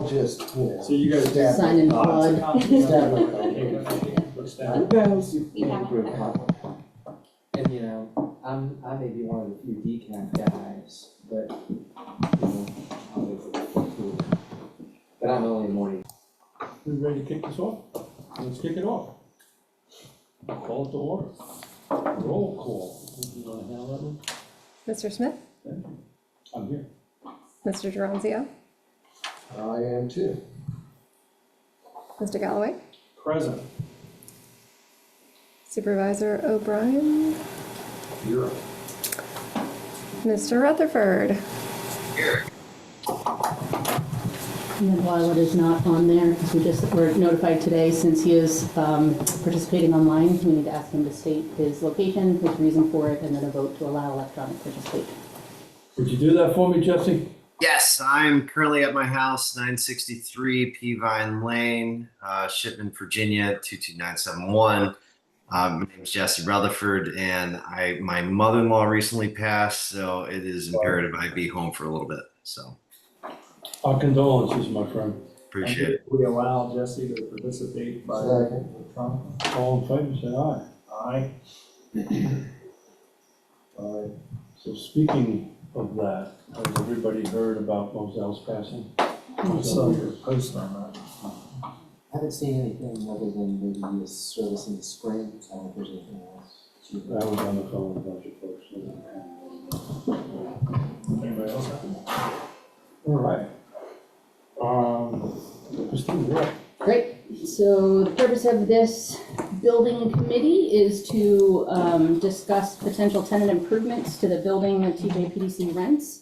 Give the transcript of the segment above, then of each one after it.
Just, you know. So you guys stab Sign in it. blood. Stab it. Looks down. You guys, You have one. And you know, I may be one of the few decaf guys, but you know, I'll wait for the food. But I'm only morning. We ready to kick this off? Let's kick it off. Call it to order. Roll call. You wanna handle that one? Mr. Smith, I'm here. Mr. Geronzio, I am too. Mr. Galloway, Present. Supervisor O'Brien, You're up. Mr. Rutherford. And then while it is not on there, because we just were notified today, since he is participating online, we need to ask him to state his location, his reason for it, and then a vote to allow electronic participation. Would you do that for me, Jesse? Yes, I'm currently at my house, 963 Peavine Lane, Shipman, Virginia, 22971. My name is Jesse Rutherford, and my mother-in-law recently passed, so it is imperative I be home for a little bit. So Our condolences, my friend. appreciate it. We allow Jesse to participate by Second. electronic. All in favor, say aye. Aye. So speaking of that, has everybody heard about Moselle's passing? I saw your post on that. I haven't seen anything other than maybe his service in the spring. I don't know if there's anything else. I was on the phone with a bunch of folks. Anybody else have any? All right. Christine, you're up. Great. So the purpose of this building committee is to discuss potential tenant improvements to the building that TJPDC rents.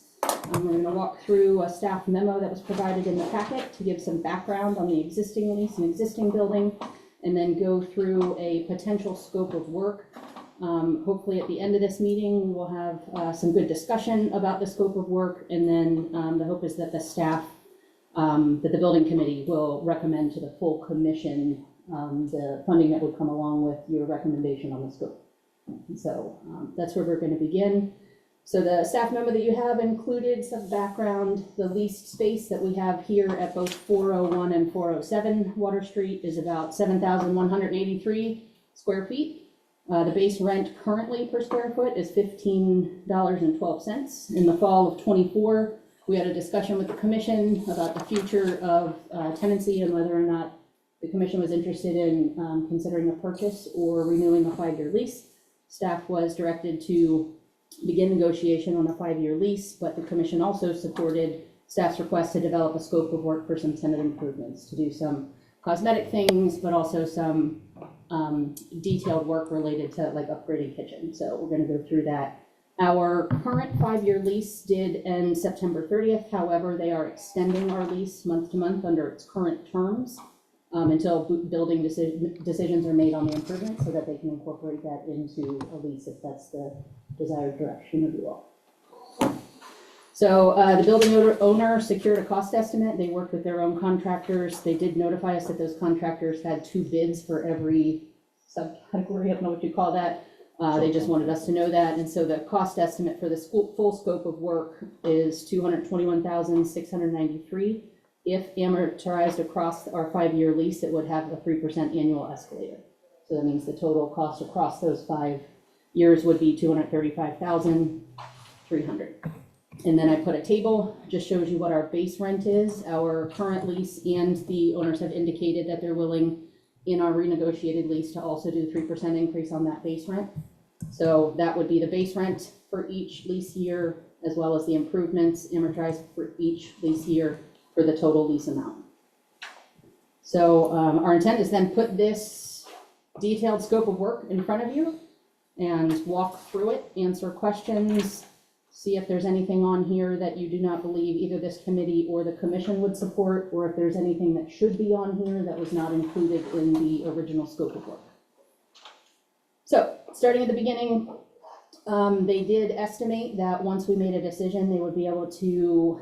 We're going to walk through a staff memo that was provided in the packet to give some background on the existing lease and existing building, and then go through a potential scope of work. Hopefully at the end of this meeting, we will have some good discussion about the scope of work, and then the hope is that the staff, that the building committee will recommend to the full commission the funding that would come along with your recommendation on the scope. So that's where we're going to begin. So the staff memo that you have included some background. The leased space that we have here at both 401 and 407 Water Street is about 7,183 square feet. The base rent currently per square foot is $15.12. In the fall of '24, we had a discussion with the commission about the future of tenancy and whether or not the commission was interested in considering a purchase or renewing a 5-year lease. Staff was directed to begin negotiation on a 5-year lease, but the commission also supported staff's request to develop a scope of work for some tenant improvements, to do some cosmetic things, but also some detailed work related to like upgrading kitchen. So we're going to go through that. Our current 5-year lease did end September 30th. However, they are extending our lease month to month under its current terms until building decisions are made on the improvement, so that they can incorporate that into a lease if that's the desired direction of you all. So the building owner secured a cost estimate. They worked with their own contractors. They did notify us that those contractors had 2 bids for every subcategory. I don't know what you call that. They just wanted us to know that. And so the cost estimate for the full scope of work is $221,693. If amortized across our 5-year lease, it would have a 3% annual escalator. So that means the total cost across those 5 years would be $235,300. And then I put a table, just shows you what our base rent is. Our current lease and the owners have indicated that they're willing in our renegotiated lease to also do 3% increase on that base rent. So that would be the base rent for each lease year, as well as the improvements amortized for each lease year for the total lease amount. So our intent is then put this detailed scope of work in front of you and walk through it, answer questions, see if there's anything on here that you do not believe either this committee or the commission would support, or if there's anything that should be on here that was not included in the original scope of work. So starting at the beginning, they did estimate that once we made a decision, they would be able to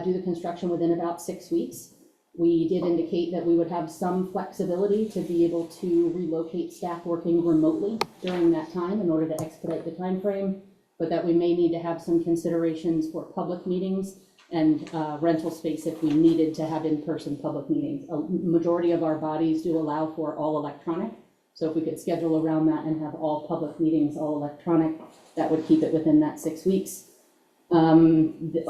do the construction within about 6 weeks. We did indicate that we would have some flexibility to be able to relocate staff working remotely during that time in order to expedite the time frame, but that we may need to have some considerations for public meetings and rental space if we needed to have in-person public meetings. A majority of our bodies do allow for all electronic, so if we could schedule around that and have all public meetings all electronic, that would keep it within that 6 weeks.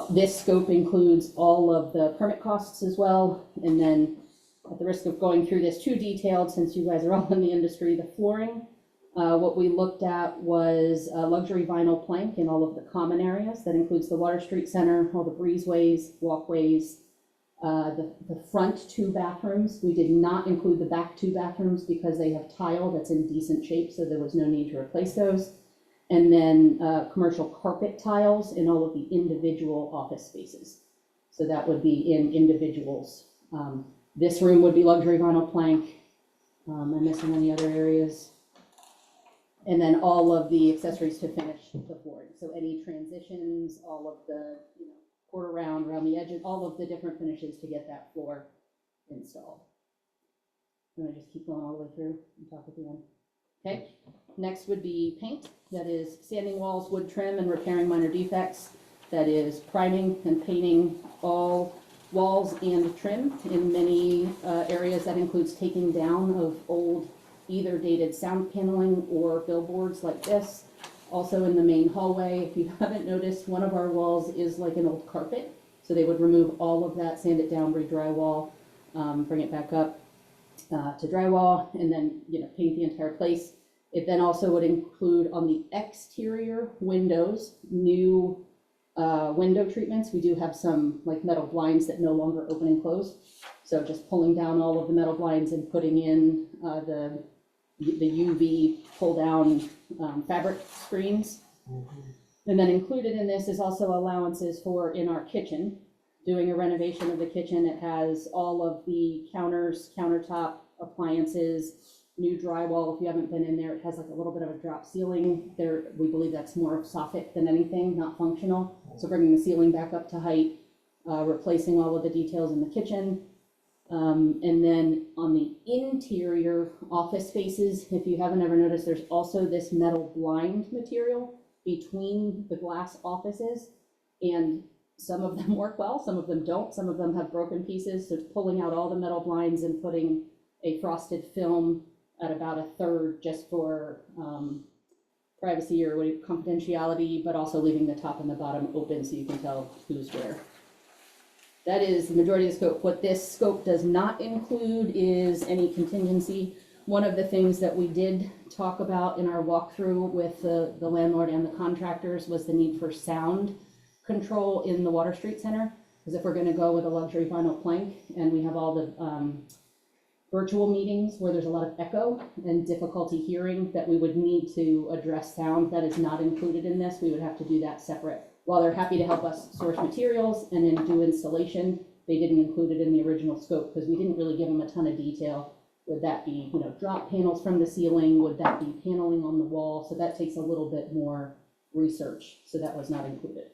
This scope includes all of the permit costs as well, and then at the risk of going through this too detailed, since you guys are all in the industry, the flooring. What we looked at was a luxury vinyl plank in all of the common areas. That includes the Water Street Center, all the breezeways, walkways, the front 2 bathrooms. We did not include the back 2 bathrooms because they have tile that's in decent shape, so there was no need to replace those. And then commercial carpet tiles in all of the individual office spaces. So that would be in individuals. This room would be luxury vinyl plank. Am I missing any other areas? And then all of the accessories to finish the flooring. So any transitions, all of the, quarter round, around the edges, all of the different finishes to get that floor installed. I'm gonna just keep going all the way through and talk at the end. Okay, next would be paint. That is sanding walls, wood trim, and repairing minor defects. That is priming and painting all walls and trim. In many areas, that includes taking down of old either dated sound paneling or billboards like this. Also in the main hallway, if you haven't noticed, one of our walls is like an old carpet. So they would remove all of that, sand it down, re-drywall, bring it back up to drywall, and then paint the entire place. It then also would include on the exterior windows, new window treatments. We do have some like metal blinds that no longer open and close. So just pulling down all of the metal blinds and putting in the UV pull down fabric screens. And then included in this is also allowances for in our kitchen, doing a renovation of the kitchen. It has all of the counters, countertop, appliances, new drywall. If you haven't been in there, it has like a little bit of a drop ceiling there. We believe that's more of soffit than anything, not functional. So bringing the ceiling back up to height, replacing all of the details in the kitchen. And then on the interior office spaces, if you haven't ever noticed, there's also this metal blind material between the glass offices, and some of them work well, some of them don't, some of them have broken pieces. So pulling out all the metal blinds and putting a frosted film at about 1/3 just for privacy or confidentiality, but also leaving the top and the bottom open so you can tell who's where. That is the majority of the scope. What this scope does not include is any contingency. One of the things that we did talk about in our walkthrough with the landlord and the contractors was the need for sound control in the Water Street Center. Because if we're gonna go with a luxury vinyl plank and we have all the virtual meetings where there's a lot of echo and difficulty hearing, that we would need to address sound. That is not included in this. We would have to do that separate. While they're happy to help us source materials and then do installation, they didn't include it in the original scope because we didn't really give them a ton of detail. Would that be, drop panels from the ceiling? Would that be paneling on the wall? So that takes a little bit more research. So that was not included.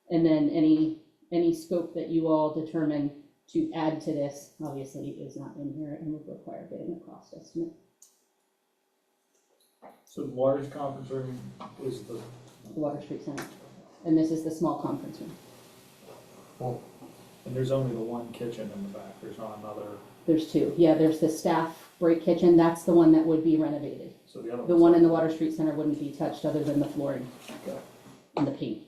And then any scope that you all determine to add to this, obviously, is not in here and would require getting a cost estimate. So the large conference room is the, Water Street Center. And this is the small conference room. and there's only the one kitchen in the back, there's not another, There's 2. Yeah, there's the staff break kitchen. That's the one that would be renovated. so the other one's. The one in the Water Street Center wouldn't be touched other than the flooring and the paint.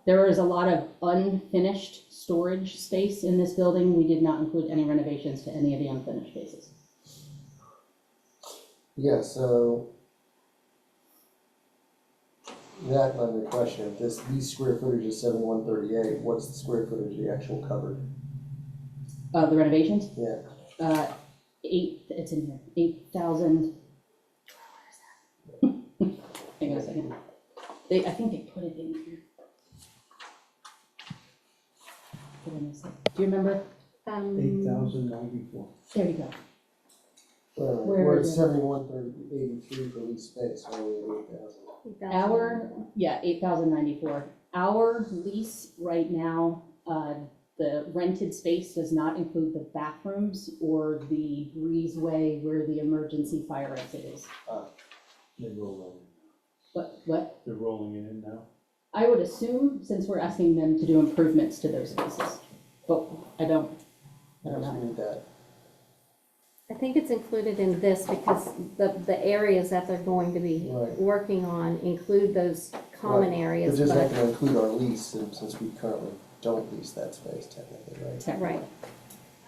There is a lot of unfinished storage space in this building. We did not include any renovations to any of the unfinished spaces. Yeah, so that led me to question, these square footage is 7138, what's the square footage of the actual covered? The renovations? Yeah. 8, it's in here, 8,000. Where is that? Hang on a second. I think they put it in here. Put it in this. Do you remember? 8,094. There you go. Where We're at is it? 7183 for lease space, only 8,000. 8,094. Our lease right now, the rented space does not include the bathrooms or the breezeway where the emergency fire exit is. They're rolling. What? They're rolling it in now. I would assume, since we're asking them to do improvements to those spaces, but I don't Doesn't know. need that. I think it's included in this because the areas that they're going to be Right. working on include those common Right. areas, They're just not but, gonna include our lease, since we currently don't lease that space technically, right? Technically. right.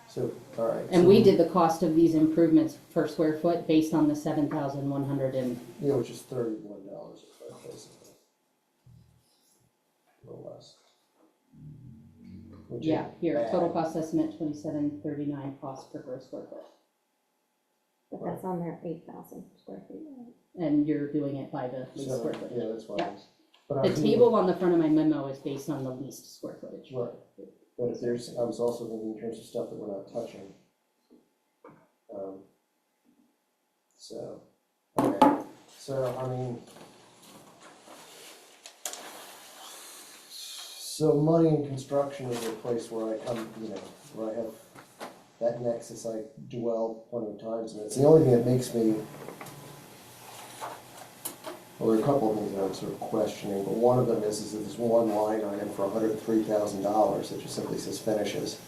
So, all right. And so- we did the cost of these improvements per square foot based on the 7,100 and, Yeah, which is $31 a foot, basically. A little less. Which yeah, ain't here, bad. total cost estimate 2739 cost per gross square foot. But that's on their 8,000 square feet. And you're doing it by the least So, square footage. yeah, that's why. Yeah. it is. But I The was table on the front of my memo is based on the least square footage. Right, but if there's, I was also thinking in terms of stuff that we're not touching. So, okay, so, I mean. So money in construction is a place where I come, where I have that nexus I dwell plenty of times, and it's the only thing that makes me. Well, there are a couple of things that I'm sort of questioning, but one of them is that there's one line item for $103,000 that just simply says finishes.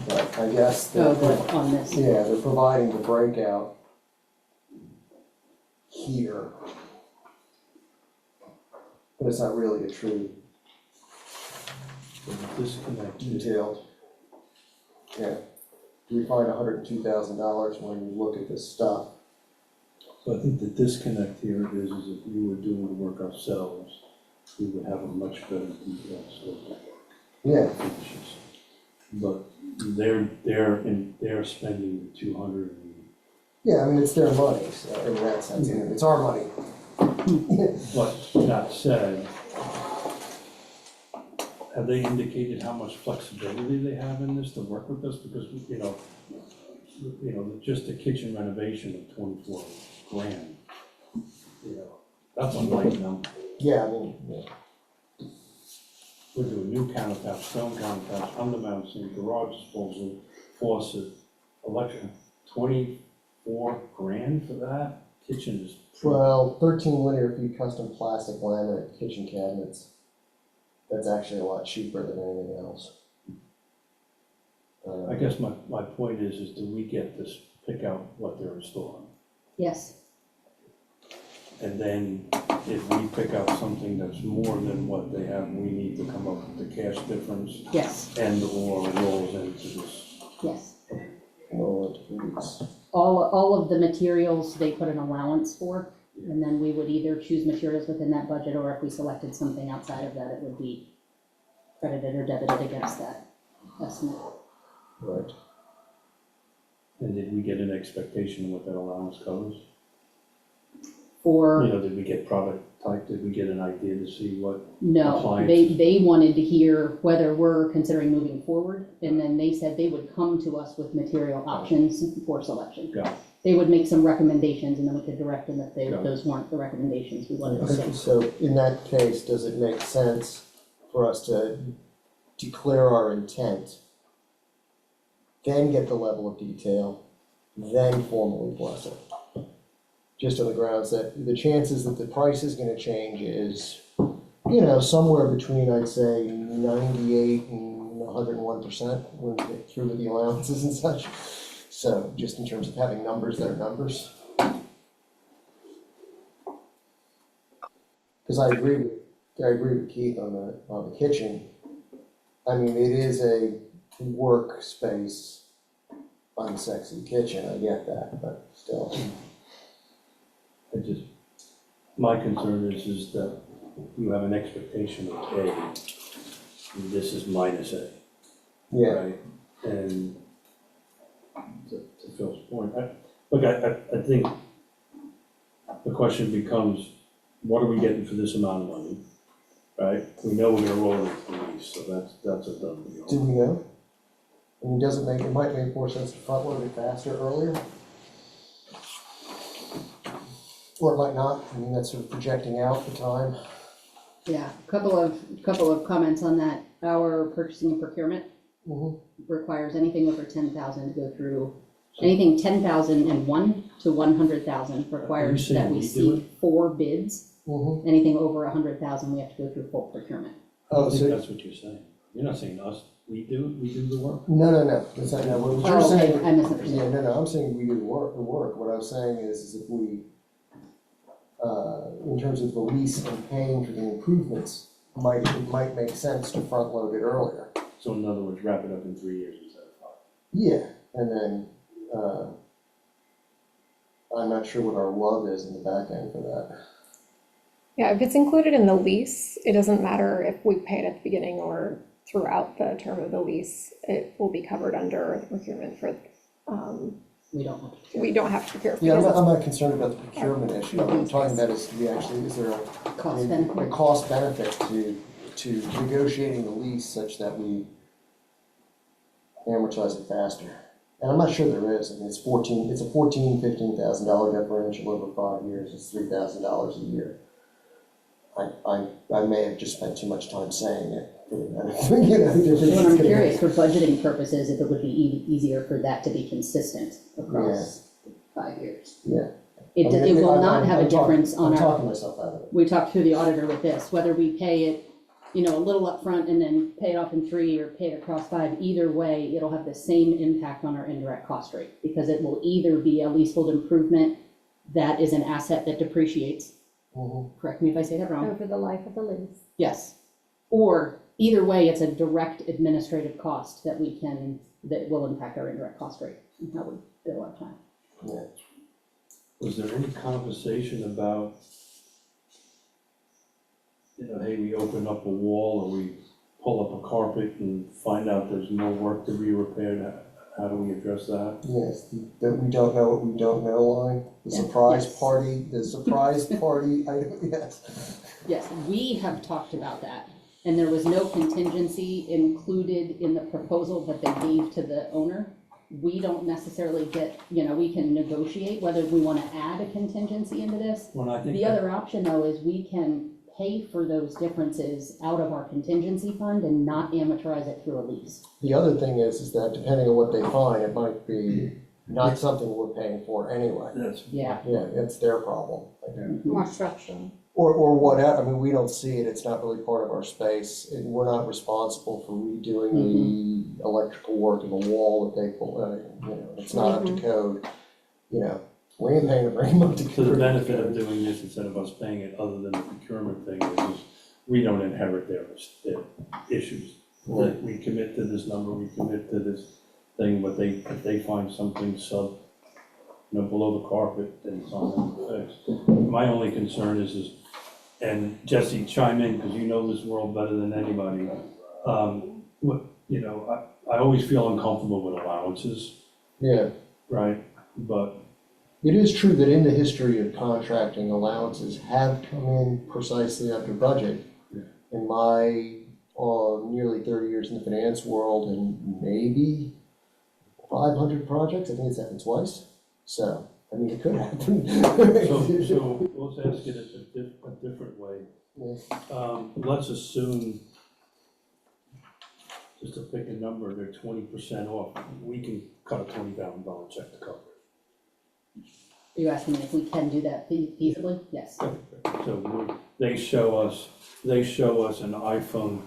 But I guess Oh, that, but on this. yeah, they're providing the breakout here. But it's not really a true Disconnect. detailed. Yeah, we find $102,000 when you look at this stuff. So I think the disconnect here is if we were doing the work ourselves, we would have a much better detailed scope of Yeah, finishes. But they're spending the 200 and yeah, I mean, it's their money, so in that sense, I mean, it's our money. But that said, have they indicated how much flexibility they have in this to work with us? Because, just a kitchen renovation of 24 grand, that's a light number. Yeah, I mean, yeah. We're doing new countertops, stone countertops, undermount sink, garage disposal, faucet, electric, 24 grand for that? Kitchen is. Well, 13 linear feet custom plastic laminate kitchen cabinets. That's actually a lot cheaper than anything else. I guess my point is do we get this, pick out what they're installing? Yes, And then if we pick out something that's more than what they have, we need to come up with the cash difference yes, and/or rolls into this. yes. Well, it's- All of the materials, they put an allowance for, and then we would either choose materials within that budget, or if we selected something outside of that, it would be credited or debited against that estimate. Right. And did we get an expectation of what that allowance covers? Or, Did we get product type, did we get an idea to see what? no, Appliances. they wanted to hear whether we're considering moving forward, and then they said they would come to us with material options for selection. Got it. They would make some recommendations, and then we could direct them if Got it. those weren't the recommendations we wanted to Okay, see. so in that case, does it make sense for us to declare our intent, then get the level of detail, then formally bless it? Just on the grounds that the chances that the price is gonna change is, somewhere between, I'd say, 98 and 101% when we get through with the allowances and such. So just in terms of having numbers that are numbers. Because I agree with Keith on the kitchen. I mean, it is a workspace, unsexy kitchen, I get that, but still. My concern is that you have an expectation of A, and this is minus A. Yeah, Right, and to Phil's point, I think the question becomes, what are we getting for this amount of money, right? We know we're gonna roll into the lease, so that's a done do deal. we know? I mean, it might make more sense to front load it faster earlier? Or it might not, I mean, that's sort of projecting out the time. Yeah, couple of comments on that. Our purchasing and procurement Mhm. requires anything over 10,000 to go through Anything 10,001 to 100,000 requires saying that we we do seek 4 bids. Mhm. Anything over 100,000, we have to go through full procurement. I Oh, think so, that's what you're saying. You're not saying us, we do the work? no, that's not, no, what you're Oh, okay, saying. I misunderstood. Yeah, no, I'm saying we do the work. What I was saying is if we, in terms of the lease and paying for the improvements, it might make sense to front load it earlier. So in other words, wrap it up in 3 years instead of 5. Yeah, and then, I'm not sure what our love is in the back end for that. Yeah, if it's included in the lease, it doesn't matter if we pay it at the beginning or throughout the term of the lease. It will be covered under the procurement for, We don't have to procure. we don't have to procure. Yeah, because I'm not concerned about the procurement issue. What I'm talking about is is there a Cost benefit. cost benefit to negotiating the lease such that we amortize it faster? And I'm not sure there is. I mean, it's a $15,000 differential over 5 years. It's $3,000 a year. I may have just spent too much time saying it for the benefit, you know. Well, I'm curious, for budgeting purposes, if it would be easier for that to be consistent across 5 years. Yeah. It will not have a difference on I'm our, talking myself out of it. we talked through the auditor with this, whether we pay it, a little upfront and then pay it off in 3 or pay it across 5, either way, it'll have the same impact on our indirect cost rate, because it will either be a leasehold improvement that is an asset that depreciates, Mhm. correct me if I say that wrong, Over the life of the lease. yes. Or either way, it's a direct administrative cost that will impact our indirect cost rate and how we bill our time. Yeah. Was there any conversation about, hey, we open up a wall or we pull up a carpet and find out there's more work to be repaired? How do we address that? Yes, that we don't know what we don't know line, the Yeah. surprise Yes. party, yes. Yes, we have talked about that, and there was no contingency included in the proposal that they gave to the owner. We don't necessarily get, we can negotiate whether we want to add a contingency into this. Well, I think The other option, though, is we can pay for those differences out of our contingency fund and not amortize it through a lease. The other thing is that depending on what they find, it might be not something we're paying for anyway. that's. Yeah. Yeah, it's their problem. More structural. Or whatever, I mean, we don't see it, it's not really part of our space, and we're not responsible for redoing the electrical work in the wall that they pull, it's not up to code, we ain't paying to bring them up to code. So the benefit of doing this instead of us paying it, other than the procurement thing, is we don't inherit their issues. That we commit to this number, we commit to this thing, but if they find something below the carpet, then it's on them to fix. My only concern is, and Jesse, chime in, because you know this world better than anybody. I always feel uncomfortable with allowances, Yeah, right? But it is true that in the history of contracting, allowances have come in precisely under budget. Yeah. In my nearly 30 years in the finance world and maybe 500 projects, I think it's happened twice. So, I mean, it could happen. so let's ask it a different way. Yeah. Let's assume, just to pick a number, they're 20% off. We can cut a $20,000 check to cover it. Are you asking if we can do that feasibly? Yes. So they show us an iPhone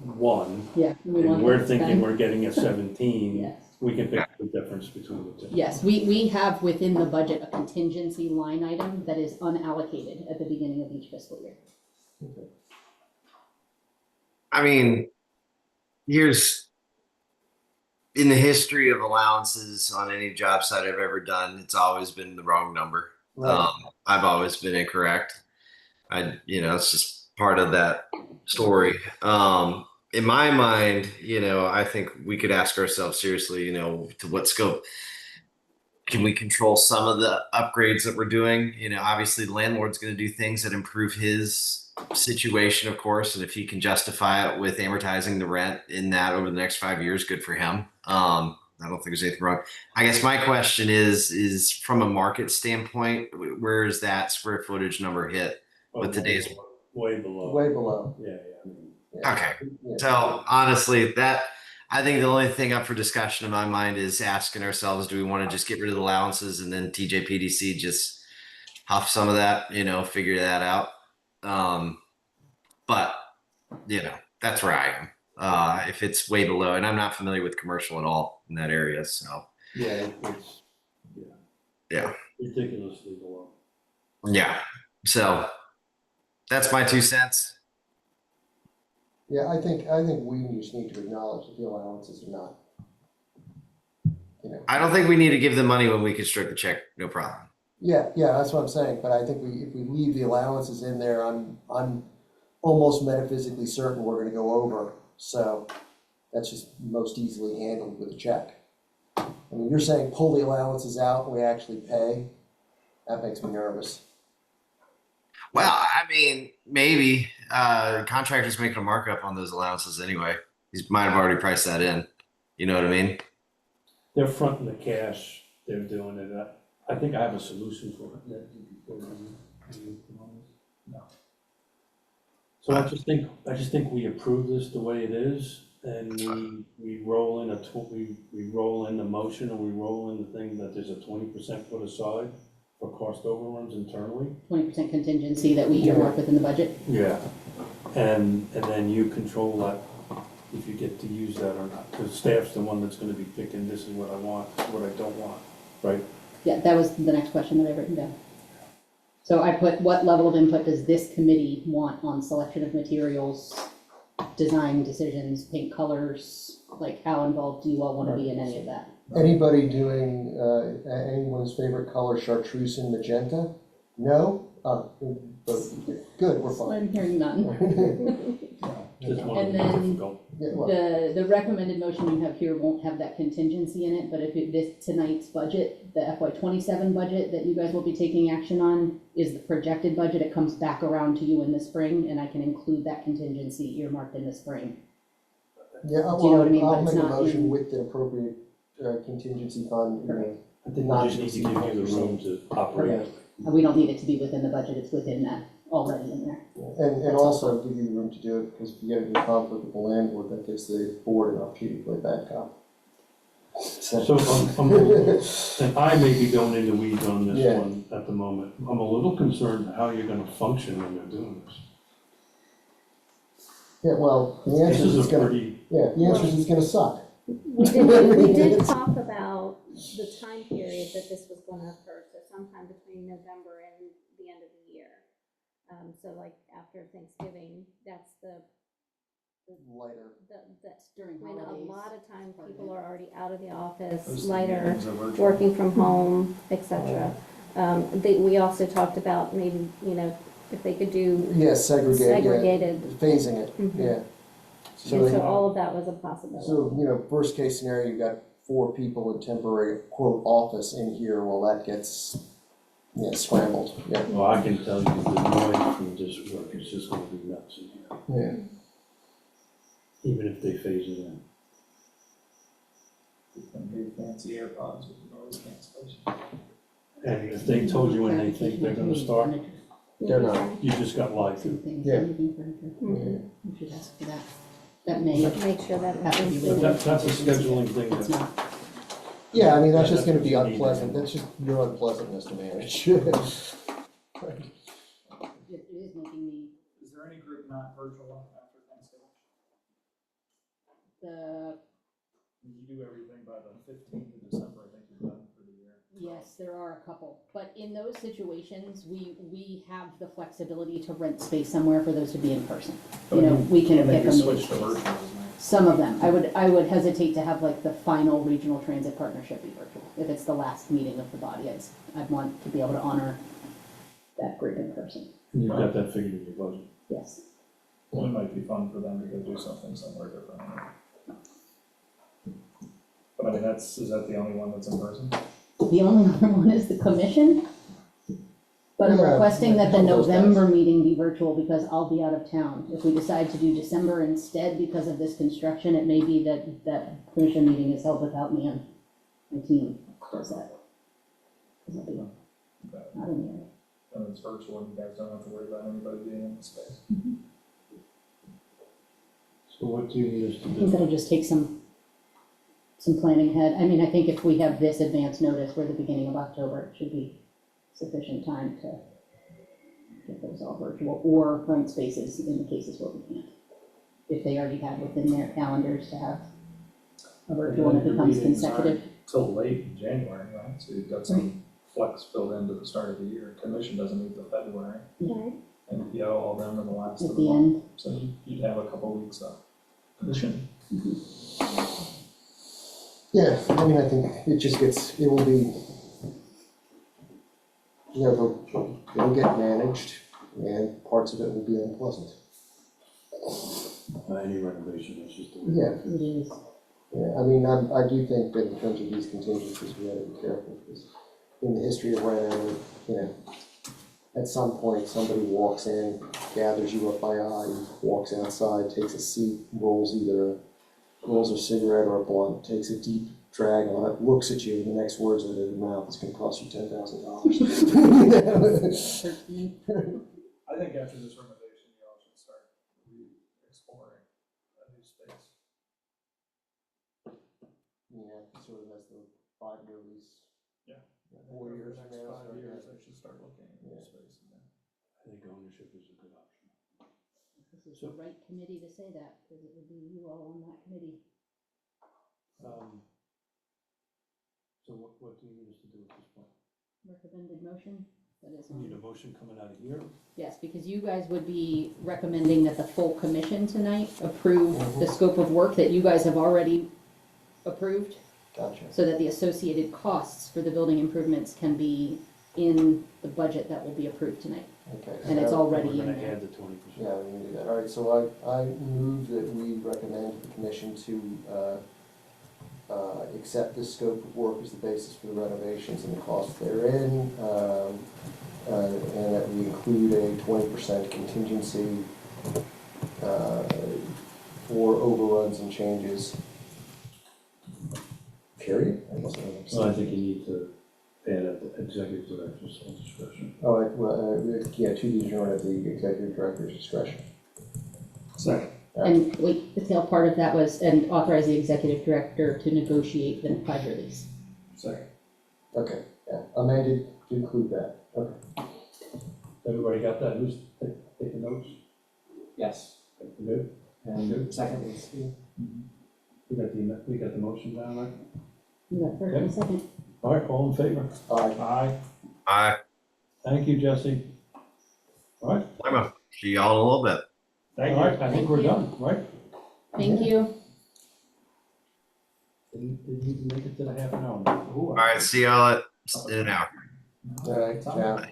1, Yeah. and we're thinking we're getting a 17. Yes. We can pick the difference between the two. Yes, we have within the budget a contingency line item that is unallocated at the beginning of each fiscal year. I mean, here's in the history of allowances on any job site I've ever done, it's always been the wrong number. Right. I've always been incorrect. It's just part of that story. In my mind, I think we could ask ourselves seriously, to what scope can we control some of the upgrades that we're doing? Obviously the landlord's going to do things that improve his situation, of course, and if he can justify it with amortizing the rent in that over the next 5 years, good for him. I don't think there's anything wrong. I guess my question is from a market standpoint, where is that square footage number hit with today's? Way below. Way below. Yeah. Okay. Yeah. So honestly, I think the only thing up for discussion in my mind is asking ourselves, do we want to just get rid of the allowances and then TJPDC just huff some of that, figure that out. But that's where I am. If it's way below, and I'm not familiar with commercial at all in that area, so Yeah, it's, yeah. ridiculously below. Yeah. So that's my 2 cents. Yeah, I think we just need to acknowledge that the allowances are not, I don't think we need to give them money when we can strike the check, no problem. Yeah, that's what I'm saying, but I think if we leave the allowances in there, I'm almost metaphysically certain we're gonna go over, so that's just most easily handled with a check. I mean, you're saying pull the allowances out and we actually pay, that makes me nervous. Well, I mean, maybe contractors making a markup on those allowances anyway. He might have already priced that in. You know what I mean? They're fronting the cash, they're doing it. I think I have a solution for it. No. So I just think we approve this the way it is, and we roll in we roll in the motion, and we roll in the thing that there's a 20% put aside for cost overruns internally. 20% contingency that we earmark within the budget. Yeah. And then you control that, if you get to use that or not. The staff's the one that's gonna be picking, this is what I want, this is what I don't want, right? Yeah, that was the next question that I've written down. So I put, what level of input does this committee want on selection of materials, design decisions, paint colors? Like, how involved do you all want to be in any of that? Anybody doing, anyone's favorite color, chartreuse and magenta? No? Good, we're So fine. I'm hearing none. Just one And of the then- difficult. Yeah, well, The recommended motion you have here won't have that contingency in it, but if this tonight's budget, the FY '27 budget that you guys will be taking action on is the projected budget, it comes back around to you in the spring, and I can include that contingency earmarked in the spring. Yeah, Do you know what I mean? But I'll it's make a not motion in- with the appropriate contingency fund, I think we just need to give you the room to operate. And we don't need it to be within the budget, it's within that already in there. And also give you the room to do it, because if you get into conflict with the landlord, that gives the board an opportunity to play backup. So and I may be going into weeds on this Yeah. one at the moment. I'm a little concerned how you're gonna function when you're doing this. Yeah, well, the answer This is is it's a gonna, pretty, the answer is it's gonna suck. We did talk about the time period that this was gonna occur, so sometime between November and the end of the year. So like after Thanksgiving, that's Lighter. that's During when a holidays. lot of times part of people it. are already out of the office, Most lighter, meetings are virtual. working from home, etc. We also talked about maybe, if they could do Yeah, segregated, phasing it, Mhm. yeah. and they- so all of that was a possibility. So, worst case scenario, you've got 4 people in temporary, quote, office in here, well, that gets, scrambled, yeah. well, I can tell you the noise from this work is just gonna be nuts in here, Yeah. even if they phase it in. Them big fancy AirPods with noise cancellation. And if they told you when they think they're gonna start, They're not. you just got lied Two to. things, Yeah. anything furniture. You should ask for that. That may, Make sure that Have to be it's with But that's a scheduling thing it's that, not. Yeah, I mean, that's just Yeah, gonna be that's what you need. unpleasant, that's just your unpleasantness to manage. It is making me, Is there any group not virtual after Thanksgiving? You do everything by the 15th of December, I think you're done for the year. yes, there are a couple, but in those situations, we have the flexibility to rent space somewhere for those to be in person. We can pick Maybe them. switch to virtual is nice. Some of them, I would hesitate to have like the final regional transit partnership be virtual. If it's the last meeting of the body, I'd want to be able to honor that group in person, you've got that figured in your budget. yes. Well, it might be fun for them to go do something somewhere different. But I mean, is that the only one that's in person? The only other one is the commission. But I'm Yeah, requesting that the one of those guys. November meeting be virtual because I'll be out of town. If we decide to do December instead because of this construction, it may be that commission meeting is held without me and my team does that. Because I'll be not in the area. And it's virtual, and you guys don't have to worry about anybody being in the space. So what do you need us to I think do? that'll just take some some planning ahead. I mean, I think if we have this advance notice, we're the beginning of October, it should be sufficient time to get those all virtual or rent spaces in the cases where we can't. If they already have within their calendars to have a virtual and it Your becomes meetings consecutive. aren't till late in January, right? So you've got some flex built into the start of the year. Commission doesn't meet till February, Right. and PO all them in the last of At the the month. end, So you'd have a couple weeks of cushion. Yeah, I mean, I think it just gets, it will be, you know, it'll get managed, and parts of it will be unpleasant. Any renovation is just. Yeah. it is. Yeah, I mean, I do think that in terms of these contingencies, we gotta be careful, because in the history of Rhino, you know, at some point, somebody walks in, gathers you up by eye, walks outside, takes a seat, rolls a cigarette or a blunt, takes a deep drag on it, looks at you, and the next words out of their mouth is gonna cost you $10,000. 13. I think after this renovation, you all should start exploring a new space. Yeah, sort of as the 5-year lease. Yeah. 4 years For from the next now, 5 start years, getting- I should start looking at new Yeah. space again. I think ownership is a good option. This is the right committee to say that, because it would be you all on that committee. So what do you need us to do at this point? Recommended motion, that is We need a on. motion coming out of here? Yes, because you guys would be recommending that the full commission tonight approve the scope of work that you guys have already approved, Gotcha. so that the associated costs for the building improvements can be in the budget that will be approved tonight. Okay. And it's so- already We're in gonna there. add the 20%. Yeah, we can do that. All right, so I move that we recommend the commission to accept this scope of work as the basis for the renovations and the costs therein, and that we include a 20% contingency for overruns and changes. Period? I guess I don't know. Well, I think you need to add at the executive director's sole discretion. Oh, yeah, to be determined at the executive director's discretion. Second. And wait, the tail part of that was, and authorize the executive director to negotiate the 5-year lease. Second. Okay, yeah, amended to include that. Okay. Everybody got that? Who's taking notes? Yes. Good? And secondly, We got the motion down, right? You got first and second. All right, all in favor? Aye. Aye. Thank you, Jesse. All right, Plymouth. See y'all in a little bit. Thank all you. right, I think we're done, right? Thank you. Didn't even make it to the half an hour. All right, see y'all in an hour. All right, ciao.